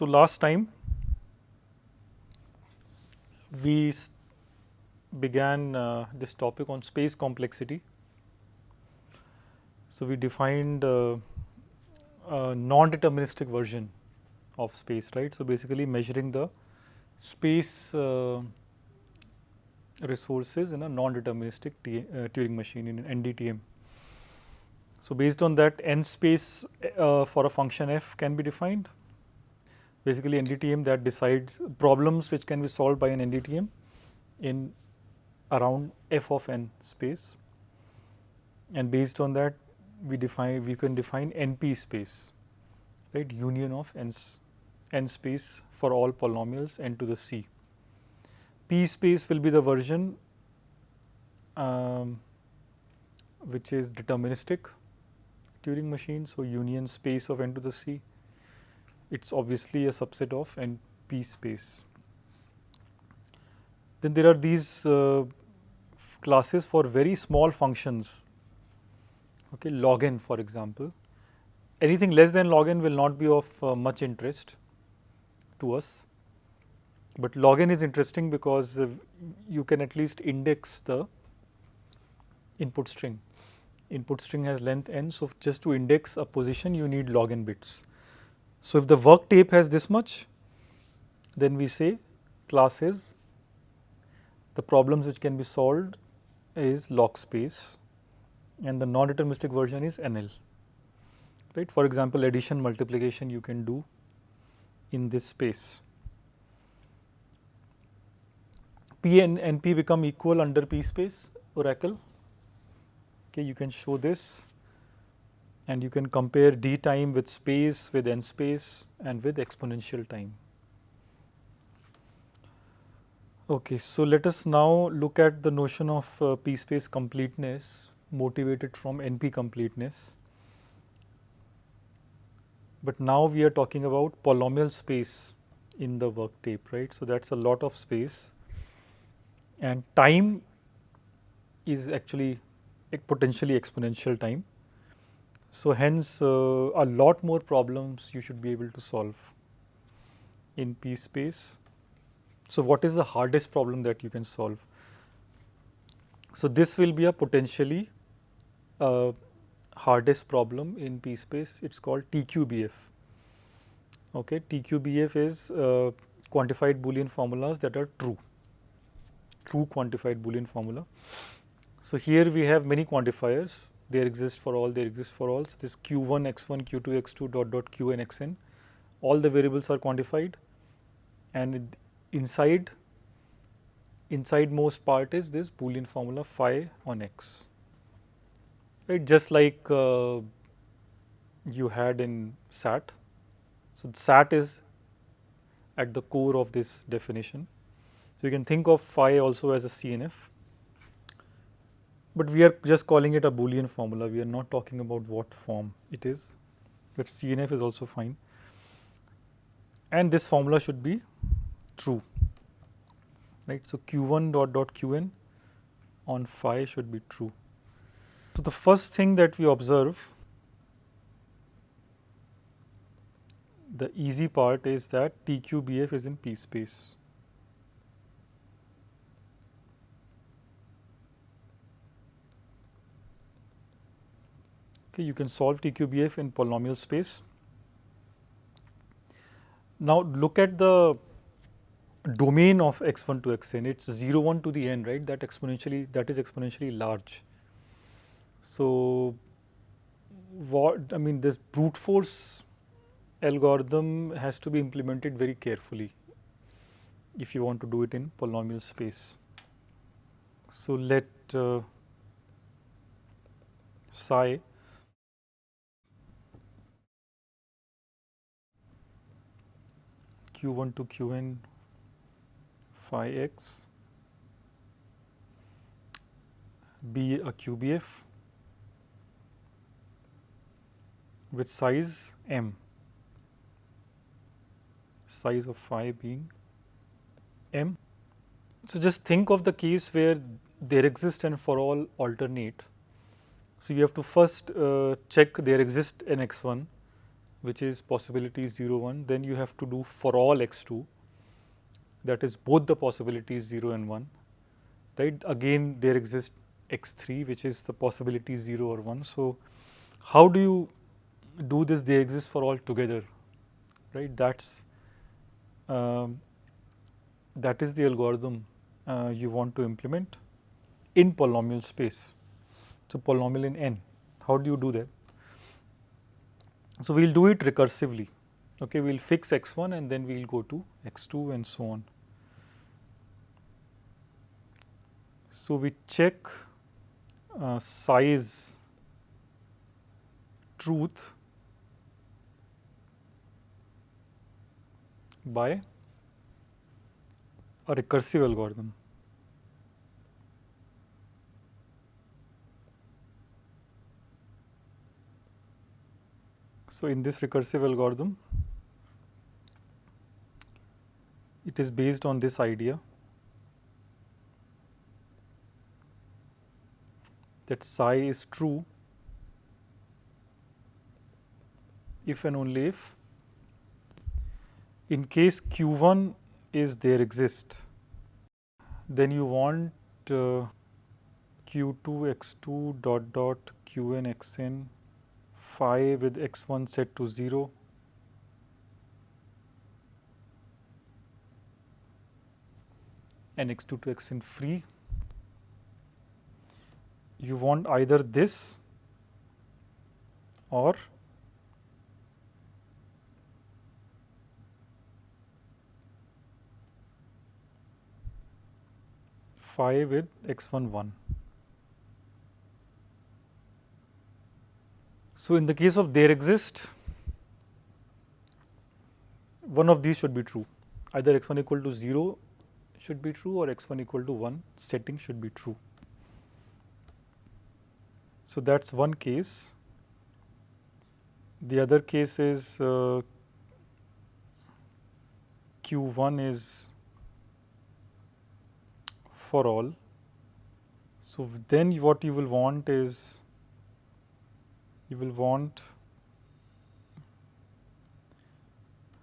So, last time we began this topic on space complexity. So, we defined a non-deterministic version of space, right. So, basically measuring the space resources in a non-deterministic Turing machine in an NDTM. So, based on that, n space for a function f can be defined. Basically NDTM that decides problems which can be solved by an NDTM in around f of n space, and based on that we can define NP space, right, union of n space for all polynomials n to the c. P space will be the version which is deterministic Turing machine. So, union space of n to the c, it is obviously a subset of NP space. Then there are these classes for very small functions, okay, log n for example. Anything less than log n will not be of much interest to us, but log n is interesting because you can at least index the input string. Input string has length n, so just to index a position you need log n bits. So, if the work tape has this much, then we say class is the problems which can be solved is log space, and the non-deterministic version is NL, right. For example, addition, multiplication you can do in this space. P and NP become equal under P space oracle. Okay, you can show this and you can compare d time with space, with n space and with exponential time. Okay, so let us now look at the notion of PSpace completeness motivated from NP completeness. But now we are talking about polynomial space in the work tape, right. So, that is a lot of space, and time is actually potentially exponential time. So, hence a lot more problems you should be able to solve in PSpace. So, what is the hardest problem that you can solve? So, this will be a potentially hardest problem in PSpace. It is called TQBF. Okay, TQBF is quantified Boolean formulas that are true quantified Boolean formula. So, here we have many quantifiers, there exist for all, there exist for all. So, this q1, x1, q2, x2 dot qn xn, all the variables are quantified, and inside most part is this Boolean formula phi on x, right, just like you had in SAT. So, SAT is at the core of this definition. So, you can think of phi also as a CNF, but we are just calling it a Boolean formula. We are not talking about what form it is, but CNF is also fine, and this formula should be true, right. So, q1 dot qn on phi should be true. So, the first thing that we observe, the easy part, is that TQBF is in PSpace. Okay, you can solve TQBF in polynomial space. Now, look at the domain of x1 to xn, it is 0 1 to the n, right, that is exponentially large. So, what I mean, this brute force algorithm has to be implemented very carefully if you want to do it in polynomial space. So, let psi q1 to qn phi x be a QBF with size m, size of phi being m. So, just think of the case where there exist and for all alternate. So, you have to first check there exist an x1 which is possibility 0, 1, then you have to do for all x2, that is both the possibilities 0 and 1, right. Again there exists x3, which is the possibility 0 or 1. So, how do you do this? They exist for all together, right. That is the algorithm you want to implement in polynomial space. So, polynomial in n. How do you do that? So, we will do it recursively. Okay, we will fix x1 and then we will go to x2 and so on. So, we check size truth by a recursive algorithm. So, in this recursive algorithm, it is based on this idea that psi is true if and only if in case q1 is there exist, then you want q2 x2 dot dot qn xn phi with x1 set to 0 and x2 to xn free. You want either this or phi with x1 1. So, in the case of there exist, one of these should be true, either x1 equal to 0 should be true or x1 equal to 1 setting should be true. So, that is one case. The other case is q1 is for all. So, then what you will want is you will want,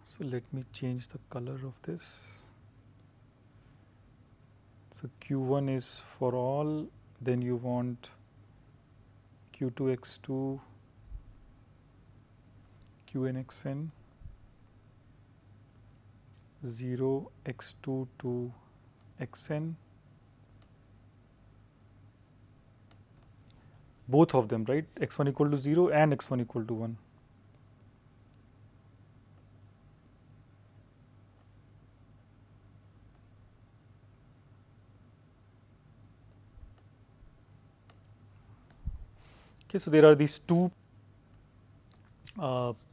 so let me change the color of this. So, q1 is for all, then you want q2 x2 qn xn 0 x2 to xn, both of them, right, x1 equal to 0 and x1 equal to 1. Okay, so there are these two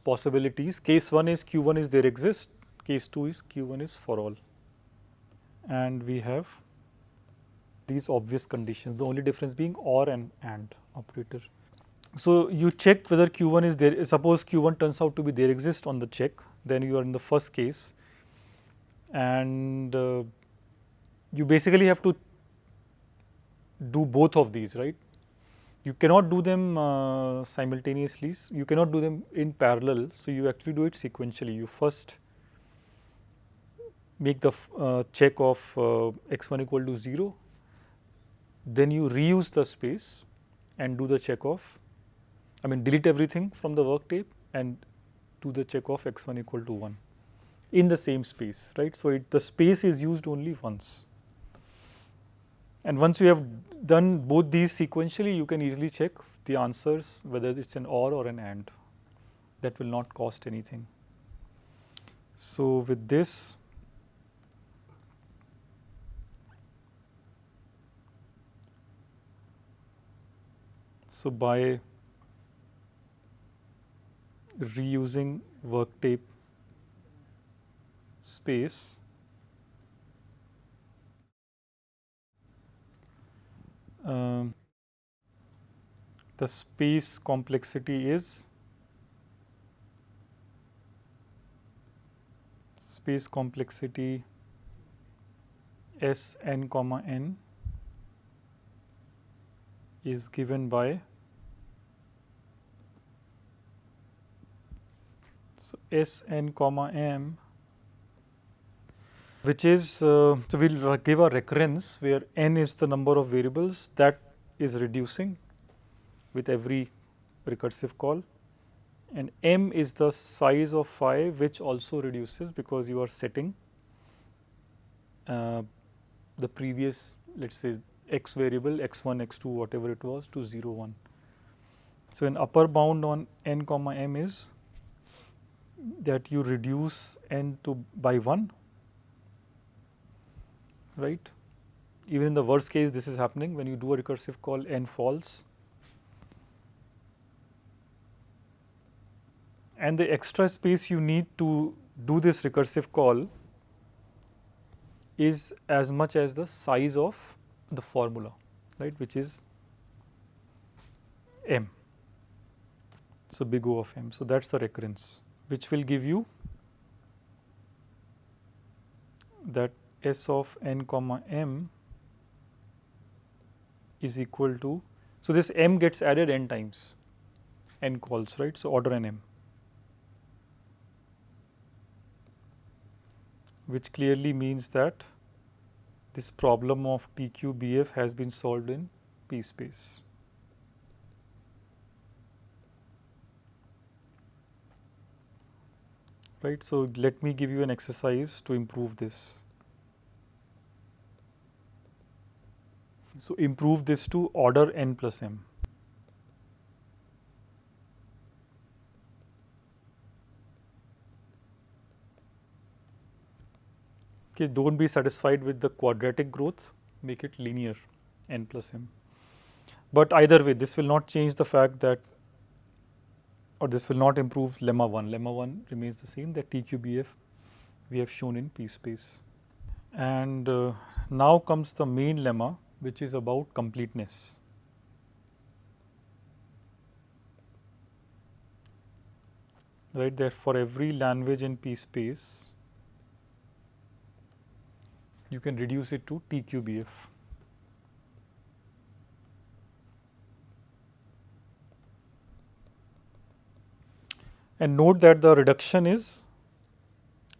possibilities. Case 1 is q1 is there exist, case 2 is q1 is for all, and we have these obvious conditions, the only difference being or and operator. So, you check whether q1 is there, suppose q1 turns out to be there exist on the check, then you are in the first case, and you basically have to do both of these, right. You cannot do them simultaneously, you cannot do them in parallel. So, you actually do it sequentially. You first make the check of x1 equal to 0, then you reuse the space and do the check of, delete everything from the work tape and do the check of x1 equal to 1 in the same space, right. So, the space is used only once, and once you have done both these sequentially, you can easily check the answers whether it is an or an and. That will not cost anything. So, with this, so by reusing work tape space, the space complexity is space complexity S n comma n is given by So Sn comma m, which is so we'll give a recurrence where n is the number of variables that is reducing with every recursive call, and m is the size of phi which also reduces because you are setting the previous, let's say, x variable x1 x2 whatever it was to 0 1. So an upper bound on n comma m is that you reduce n to by 1, right? Even in the worst case this is happening when you do a recursive call n false, and the extra space you need to do this recursive call is as much as the size of the formula, right, which is m. So big O of m. So that's the recurrence, which will give you that S of n comma m is equal to, so this m gets added n times, n calls, right? So order n m, which clearly means that this problem of TQBF has been solved in PSpace. Right. So let me give you an exercise to improve this. So improve this to order n plus m. Okay, don't be satisfied with the quadratic growth, make it linear n plus m. But either way, this will not change the fact that, or this will not improve lemma 1. Lemma 1 remains the same, that TQBF we have shown in PSpace. And now comes the main lemma, which is about completeness. Right, that for every language in PSpace, you can reduce it to TQBF. And note that the reduction is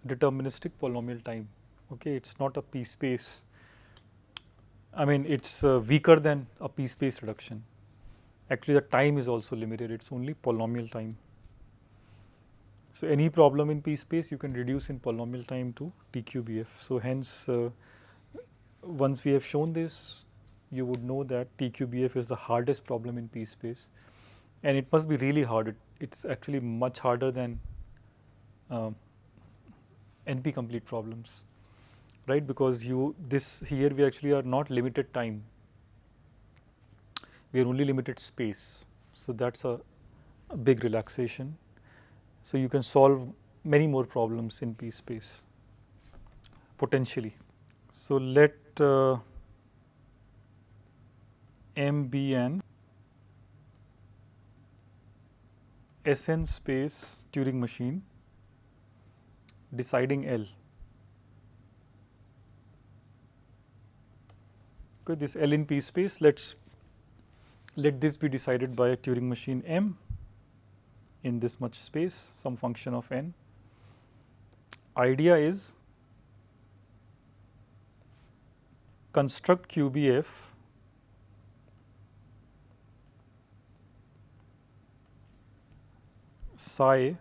deterministic polynomial time. Okay, it's not a PSpace. I mean, it's weaker than a PSpace reduction. Actually, the time is also limited. It's only polynomial time. So any problem in PSpace, you can reduce in polynomial time to TQBF. So hence, once we have shown this, you would know that TQBF is the hardest problem in PSpace, and it must be really hard. It's actually much harder than NP complete problems, right? Because here we actually are not limited time, we are only limited space. So that's a big relaxation. So you can solve many more problems in PSpace potentially. So let M be an Sn space Turing machine deciding L. Okay, this L in PSpace, let this be decided by a Turing machine M in this much space, some function of n. Idea is construct QBF psi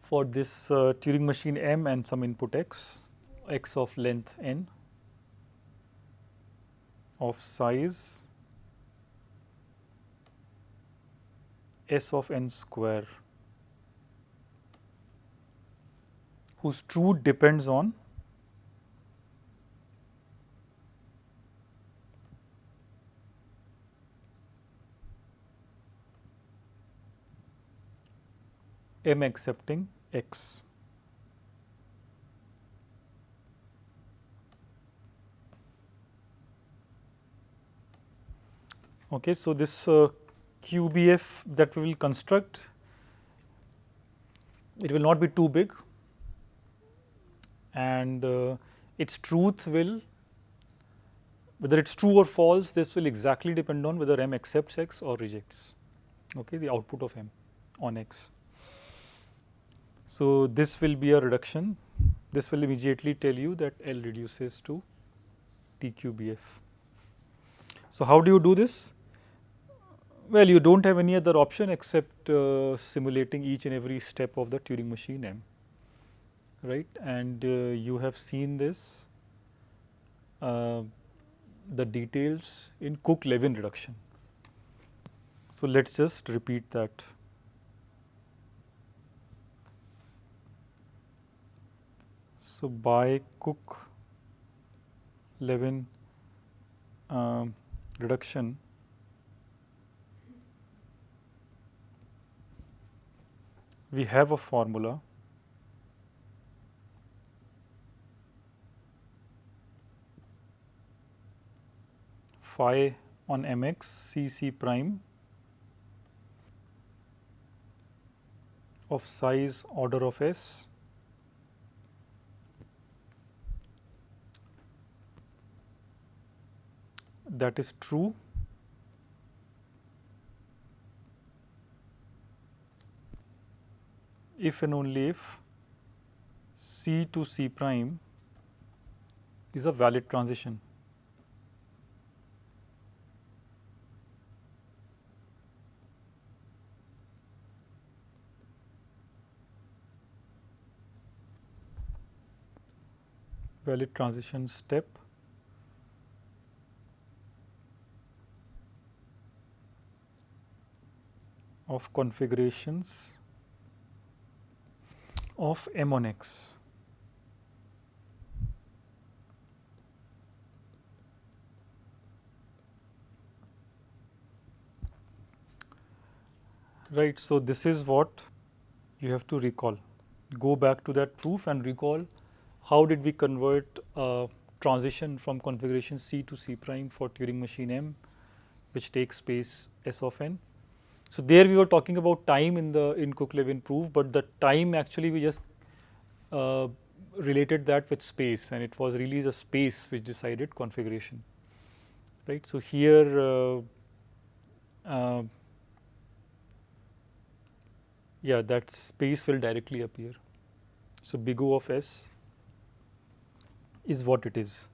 for this Turing machine M and some input x of length n, of size S of n square, whose truth depends on M accepting x. Okay, so this QBF that we will construct, it will not be too big, and its truth will, whether it's true or false, this will exactly depend on whether M accepts x or rejects. okay, the output of M on X. So this will be a reduction. This will immediately tell you that L reduces to TQBF. So how do you do this? Well, you don't have any other option except simulating each and every step of the Turing machine M, right? And you have seen this, the details in Cook-Levin reduction. So let's just repeat that. So by Cook-Levin reduction, we have a formula phi on mx C prime of size order of S that is true if and only if C to C prime is a valid transition. Valid transition step of configurations of M on X. Right, so this is what you have to recall. Go back to that proof and recall how did we convert a transition from configuration C to C prime for Turing machine M, which takes space S of n. So there we were talking about time in Cook-Levin proof, but the time actually we just related that with space, and it was really the space which decided configuration, right? So here, yeah, that space will directly appear. So big O of S is what it is,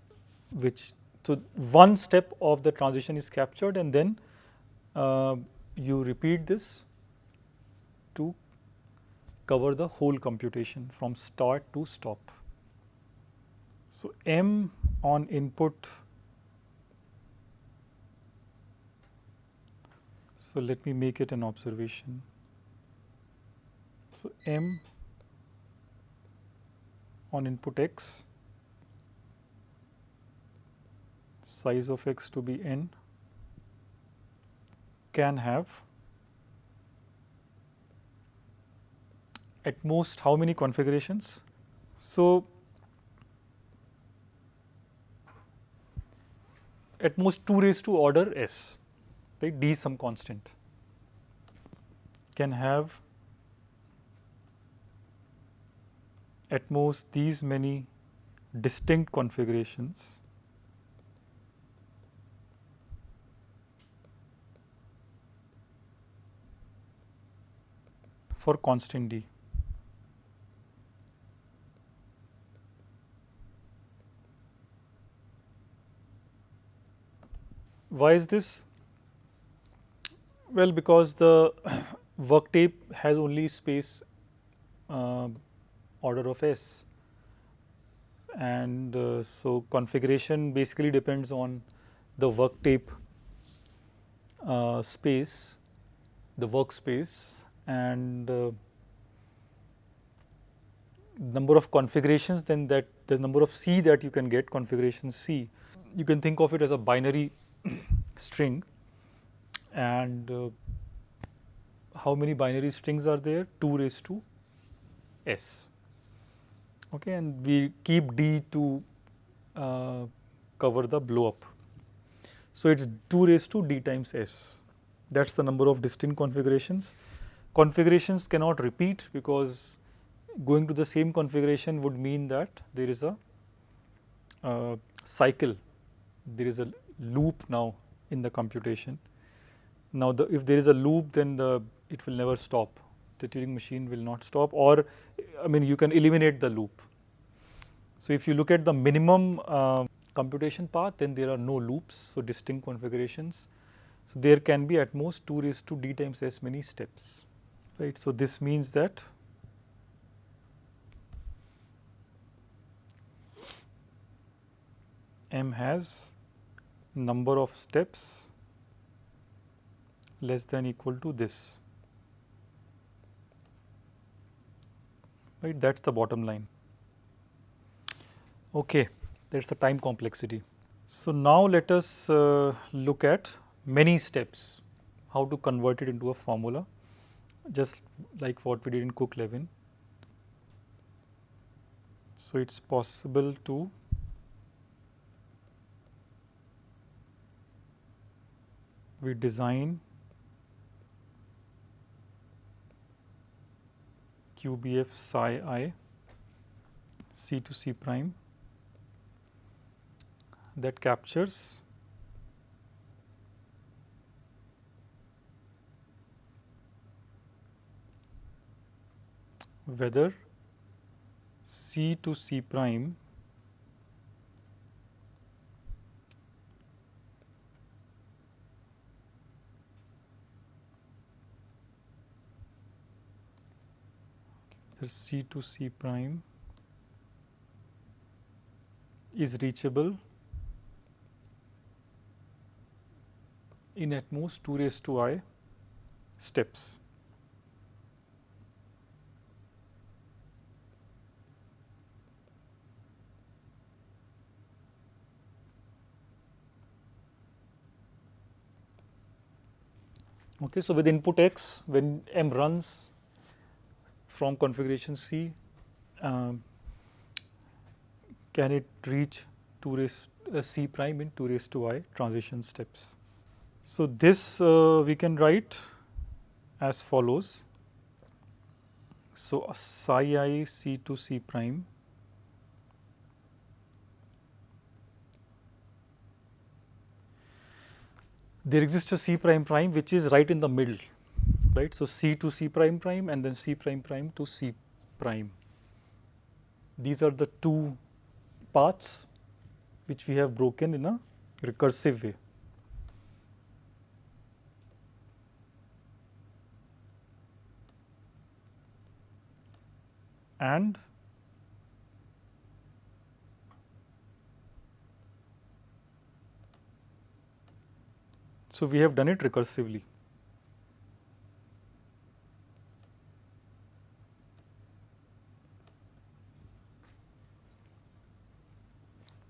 which so one step of the transition is captured, and then you repeat this to cover the whole computation from start to stop. So M on input, so let me make it an observation. So M on input X, size of X to be n, can have at most how many configurations? So at most 2 raised to order S, right? D is some constant, can have at most these many distinct configurations for constant D. Why is this? Well, because the work tape has only space order of S, and so configuration basically depends on the work tape space, the workspace, and number of configurations, then that the number of C that you can get, configuration C. You can think of it as a binary string, and how many binary strings are there? 2 raised to S. Okay, and we keep D to cover the blow up. So it's 2 raised to D times S. That's the number of distinct configurations. Configurations cannot repeat because going to the same configuration would mean that there is a cycle, there is a loop now in the computation. Now if there is a loop, then it will never stop. The Turing machine will not stop, or I mean you can eliminate the loop. So if you look at the minimum computation path, then there are no loops, so distinct configurations. So there can be at most 2 raised to d times as many steps, right? So this means that m has number of steps less than equal to this, right? That's the bottom line. Okay, that's the time complexity. So now let us look at many steps, how to convert it into a formula, just like what we did in Cook-Levin. So it's possible to we design QBF psi I C to C prime that captures whether C to C prime C to C prime is reachable in at most 2 raised to I steps. Okay, so with input x, when m runs from configuration C, can it reach 2 raised C prime in 2 raised to I transition steps? So this we can write as follows. So psi I C to C prime there exists a C prime prime which is right in the middle, right? So C to C prime prime and then C prime prime to C prime. These are the two paths which we have broken in a recursive way. And so we have done it recursively.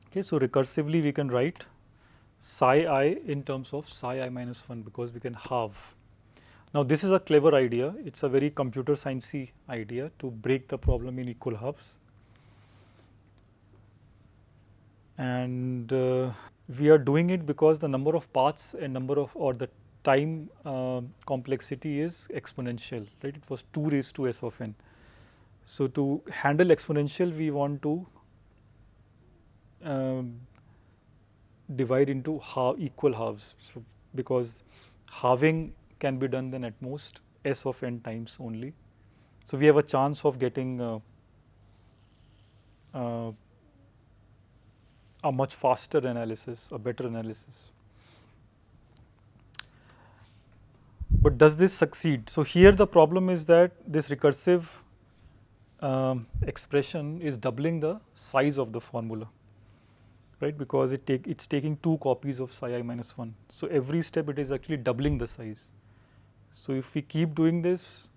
Okay, so recursively we can write psi I in terms of psi I minus 1 because we can halve. Now this is a clever idea. It's a very computer sciencey idea to break the problem in equal halves. And we are doing it because the number of paths and number of or the time complexity is exponential, right? It was 2 raised to s of n. So to handle exponential, we want to divide into equal halves. So because halving can be done then at most s of n times only. So we have a chance of getting a much faster analysis, a better analysis. But does this succeed? So here the problem is that this recursive expression is doubling the size of the formula, right? Because it's taking 2 copies of psi I minus 1. So every step it is actually doubling the size. So if we keep doing this,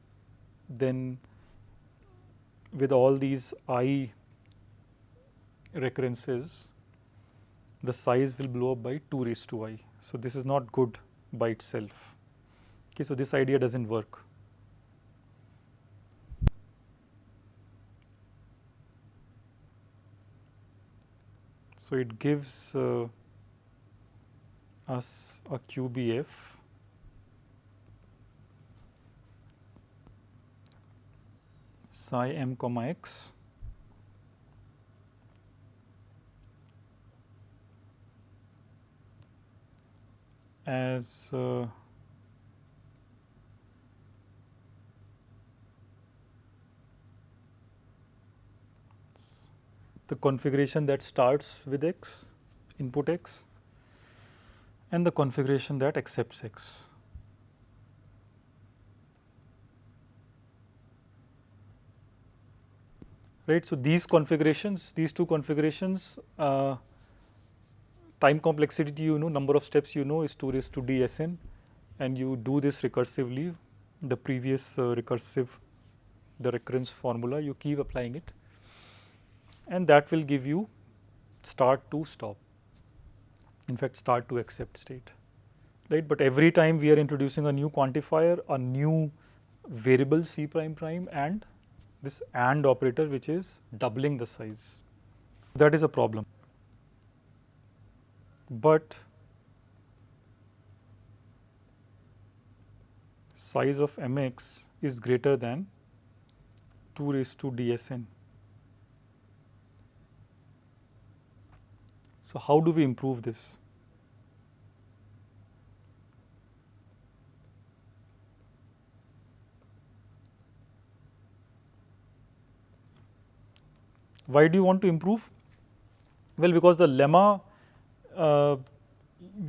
then with all these I recurrences, the size will blow up by 2 raised to I. So this is not good by itself. Okay, so this idea doesn't work. So it gives us a QBF psi m comma x as the configuration that starts with x, input x, and the configuration that accepts x. Right. So, these configurations, these two configurations, time complexity number of steps is 2 raised to d Sn, and you do this recursively, the previous the recurrence formula, you keep applying it, and that will give you start to stop, in fact start to accept state, right. But every time we are introducing a new quantifier, a new variable c prime prime, and this AND operator which is doubling the size. That is a problem. But size of mx is greater than 2 raised to dsn. So, how do we improve this? Why do you want to improve? Well, because the lemma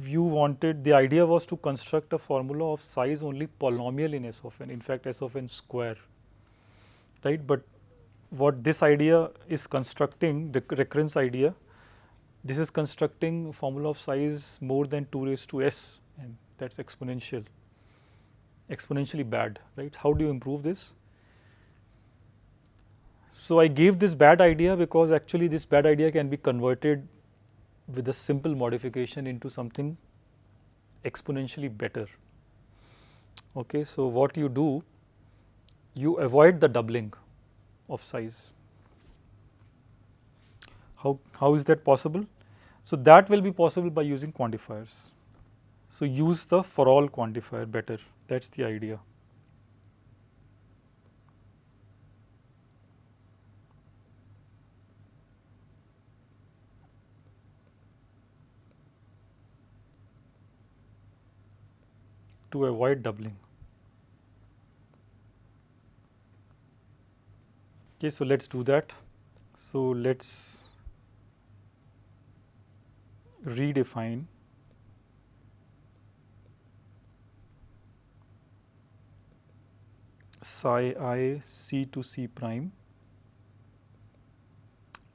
you wanted, the idea was to construct a formula of size only polynomial in S of n, in fact S of n square, right. But what this idea is constructing, the recurrence idea, this is constructing formula of size more than 2 raised to s, and that is exponentially bad, right. How do you improve this? So, I gave this bad idea because actually this bad idea can be converted with a simple modification into something exponentially better. Okay, so what you do, you avoid the doubling of size. How is that possible? So, that will be possible by using quantifiers. So, use the for all quantifier better, that is the idea. To avoid doubling. Okay, so let us do that. So, let us redefine psi I c to c prime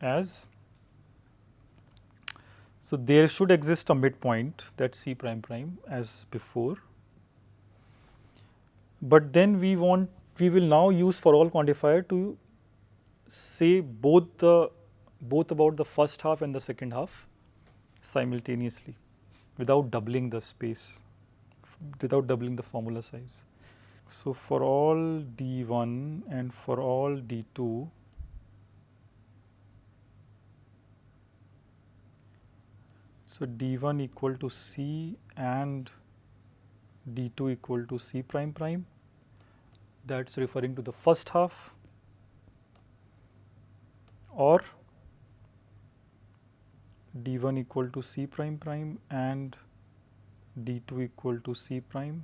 as, so there should exist a midpoint, that c prime prime as before, but then we will now use for all quantifier to say both about the first half and the second half simultaneously without doubling the space, without doubling the formula size. So, for all d1 and for all d2, so d1 equal to c and d2 equal to c prime prime, that is referring to the first half, or d1 equal to c prime prime and d2 equal to c prime.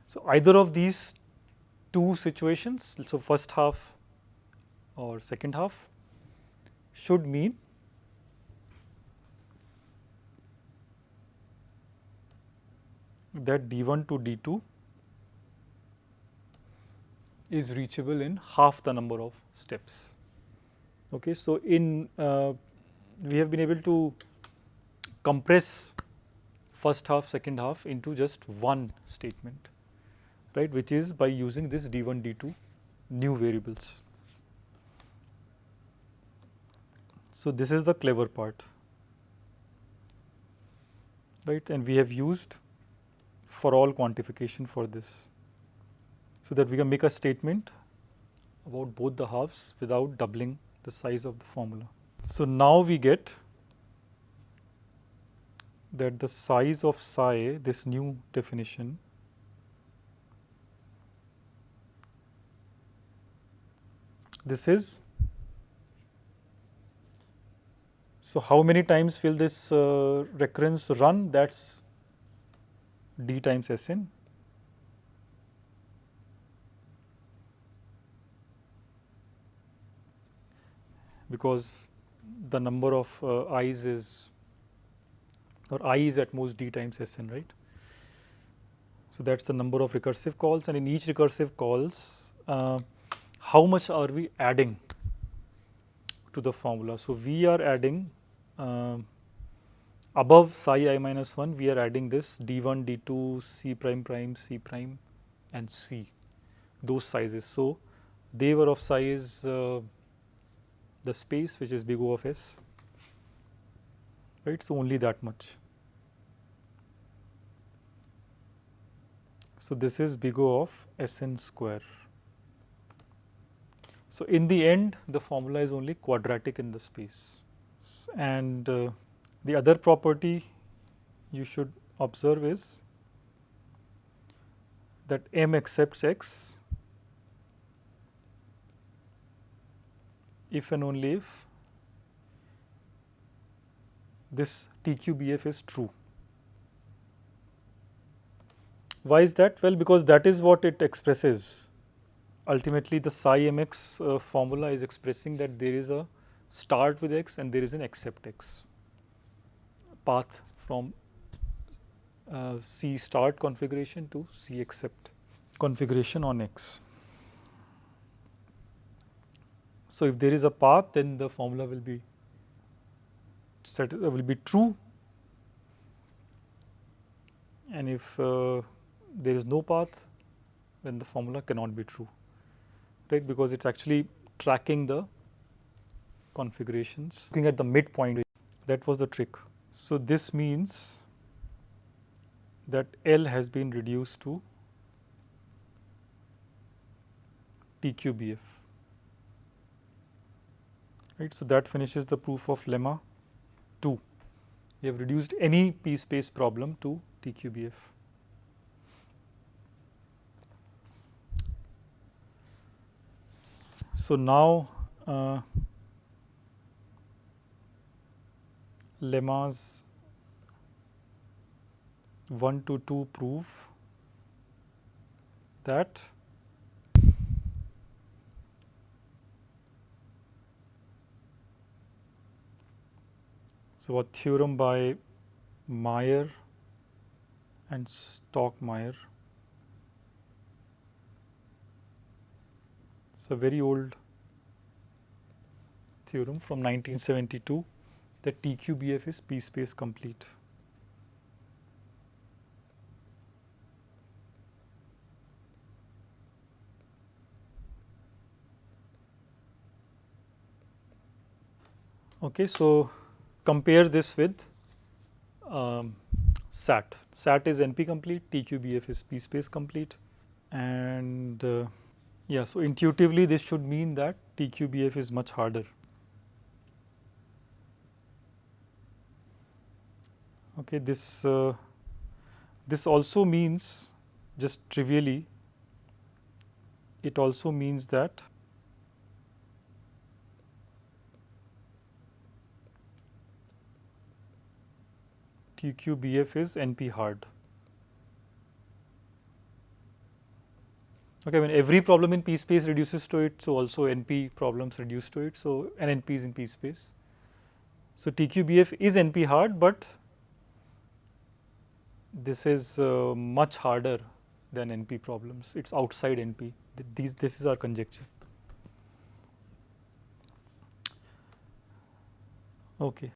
So, either of these two situations, so first half or second half, should mean that d1 to d2 is reachable in half the number of steps. Okay, so in we have been able to compress first half, second half into just one statement, right, which is by using this d1, d2 new variables. So, this is the clever part, right, and we have used for all quantification for this, so that we can make a statement about both the halves without doubling the size of the formula. So, now we get that the size of psi, this new definition, this is, so how many times will this recurrence run? That is d times Sn, because the number of i's is, or I is at most d times Sn, right? So that's the number of recursive calls, and in each recursive calls, how much are we adding to the formula? So we are adding above psi I minus 1, we are adding this d1, d2, c prime prime, c prime, and c, those sizes. So they were of size the space, which is big O of S, right? So only that much. So this is big O of Sn square. So in the end, the formula is only quadratic in the space. And the other property you should observe is that M accepts X if and only if this TQBF is true. Why is that? Well, because that is what it expresses. Ultimately, the psi mx formula is expressing that there is a start with x and there is an accept x path from C start configuration to C accept configuration on x. So if there is a path, then the formula will be true, and if there is no path, then the formula cannot be true, right? Because it's actually tracking the configurations, looking at the midpoint. That was the trick. So this means that L has been reduced to TQBF, right? So that finishes the proof of lemma 2. We have reduced any PSpace problem to TQBF. So now lemmas 1 to 2 prove that a theorem by Meyer and Stockmeyer, it's a very old theorem from 1972, that TQBF is PSpace complete. Okay, so compare this with SAT. SAT is NP complete, TQBF is PSpace complete, and yeah, so intuitively this should mean that TQBF is much harder. Okay, this also means, just trivially, it also means that TQBF is NP hard. Okay, when every problem in PSpace reduces to it, so also NP problems reduce to it. So an NP is in PSpace. So TQBF is NP hard, but this is much harder than NP problems. It's outside NP. This is our conjecture. Okay.